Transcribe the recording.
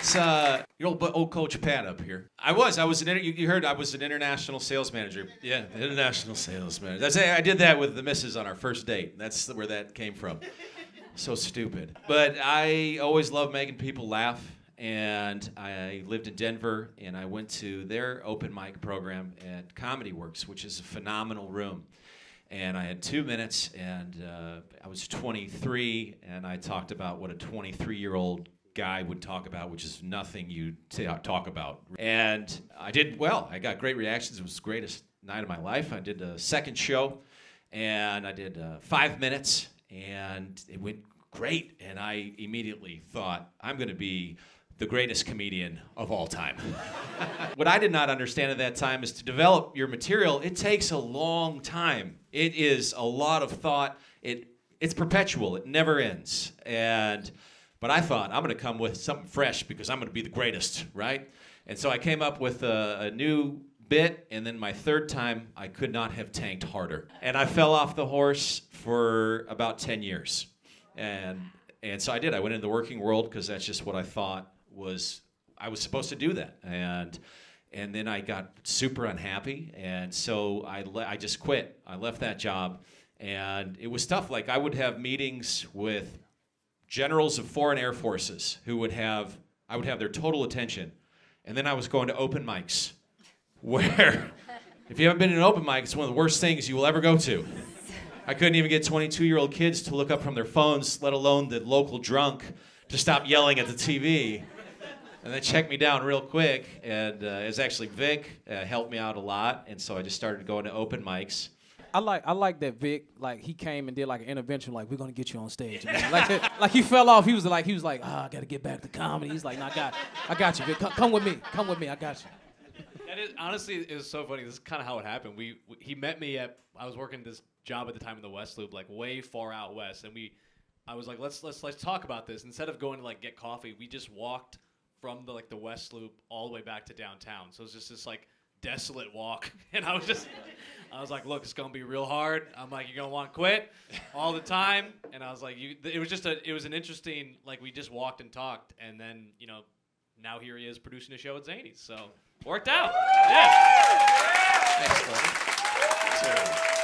It's your old coach Pat up here. I was you heard I was an international sales manager. Yeah, international sales manager. I did that with the missus on our first date. That's where that came from. So stupid. But I always loved making people laugh, and I lived in Denver, and I went to their open mic program at Comedy Works, which is a phenomenal room. And I had 2 minutes, and I was 23, and I talked about what a 23-year-old guy would talk about, which is nothing you talk about. And I did well. I got great reactions. It was the greatest night of my life. I did a second show, and I did 5 minutes, and it went great. And I immediately thought, I'm going to be the greatest comedian of all time. What I did not understand at that time is to develop your material, it takes a long time. It is a lot of thought. It's perpetual. It never ends. But I thought, I'm going to come with something fresh because I'm going to be the greatest, right? And so I came up with a new bit, and then my third time, I could not have tanked harder. And I fell off the horse for about 10 years. And so I did. I went into the working world because that's just what I thought I was supposed to do that. And then I got super unhappy, and so I just quit. I left that job, and it was tough. Like, I would have meetings with generals of foreign air forces I would have their total attention. And then I was going to open mics where, if you haven't been in an open mic, it's one of the worst things you will ever go to. I couldn't even get 22-year-old kids to look up from their phones, let alone the local drunk, to stop yelling at the TV. And they checked me down real quick, and it was actually Vic helped me out a lot, and so I just started going to open mics. I like that Vic, like, he came and did like an intervention, like, we're gonna get you on stage, man. like he fell off. He was like, I gotta get back to comedy. He's like, no, I got you, Vic. Come with me, I got you. That is, honestly, it was so funny. This is kind of how it happened. He met me I was working this job at the time in the West Loop, like way far out west, and I was like, let's talk about this. Instead of going to like get coffee, we just walked from the West Loop all the way back to downtown. So it was just this like desolate walk, and I was like, look, it's gonna be real hard. I'm like, you're gonna want to quit all the time, and I was like, it was an interesting, like, we just walked and talked, and then now here he is producing a show at Zany's, so worked out. Yeah. Thanks, buddy.